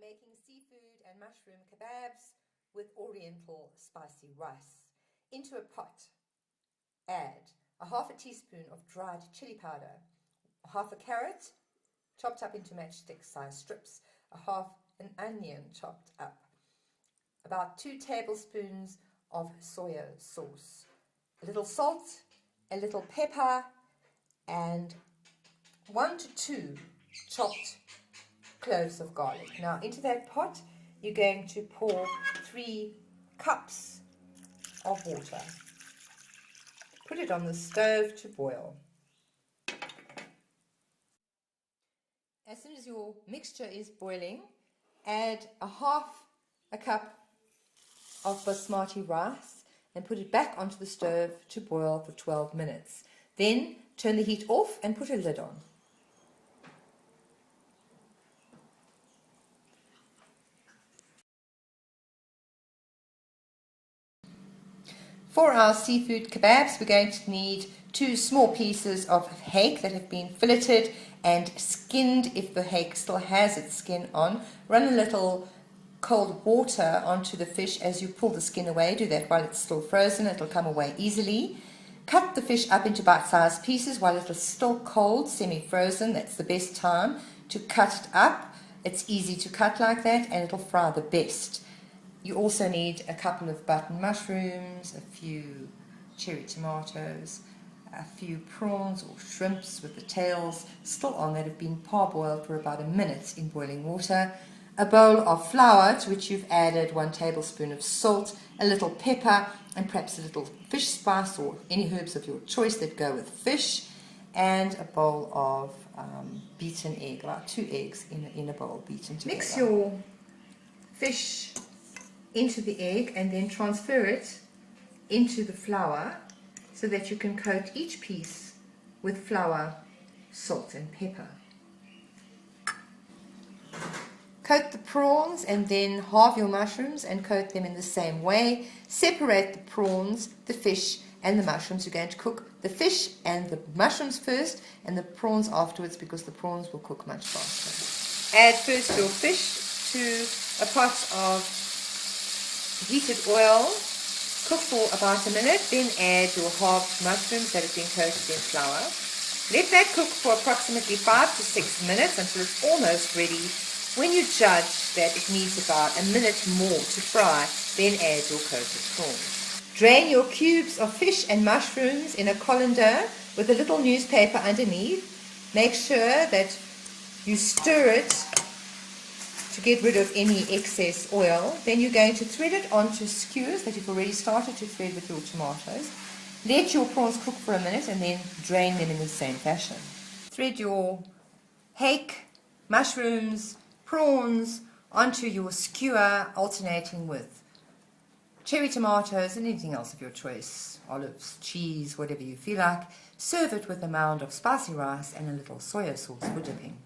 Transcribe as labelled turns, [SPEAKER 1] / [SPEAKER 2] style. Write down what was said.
[SPEAKER 1] making seafood and mushroom kebabs with Oriental spicy rice. Into a pot, add a half a teaspoon of dried chili powder, half a carrot chopped up into matchstick size strips, half an onion chopped up, about 2 tablespoons of soya sauce, a little salt, a little pepper, and 1 to 2 chopped cloves of garlic. Now into that pot you're going to pour 3 cups of water. Put it on the stove to boil. As soon as your mixture is boiling, add half a cup of basmati rice and put it back onto the stove to boil for 12 minutes. Then turn the heat off and put a lid on. For our seafood kebabs, we're going to need 2 small pieces of hake that have been filleted and skinned. If the hake still has its skin on, run a little cold water onto the fish as you pull the skin away. Do that while it's still frozen, it'll come away easily. Cut the fish up into bite-sized pieces while it is still cold, semi-frozen. That's the best time to cut it up. It's easy to cut like that and it'll fry the best. You also need a couple of button mushrooms, a few cherry tomatoes, a few prawns or shrimps with the tails still on that have been parboiled for about a minute in boiling water, a bowl of flour to which you've added 1 tablespoon of salt, a little pepper, and perhaps a little fish spice or any herbs of your choice that go with fish, and a bowl of beaten egg, about 2 eggs in a bowl beaten together. Mix your fish into the egg and then transfer it into the flour so that you can coat each piece with flour, salt and pepper. Coat the prawns and then halve your mushrooms and coat them in the same way. Separate the prawns, the fish and the mushrooms. You're going to cook the fish and the mushrooms first and the prawns afterwards because the prawns will cook much faster. Add first your fish to a pot of heated oil. Cook for about a minute, then add your halved mushrooms that have been coated in flour. Let that cook for approximately 5 to 6 minutes until it's almost ready. When you judge that it needs about a minute more to fry, then add your coated prawns. Drain your cubes of fish and mushrooms in a colander with a little newspaper underneath. Make sure that you stir it to get rid of any excess oil. Then you're going to thread it onto skewers that you've already started to thread with your tomatoes. Let your prawns cook for a minute and then drain them in the same fashion. Thread your hake, mushrooms, prawns onto your skewer, alternating with cherry tomatoes and anything else of your choice, olives, cheese, whatever you feel like. Serve it with a mound of spicy rice and a little soya sauce for dipping.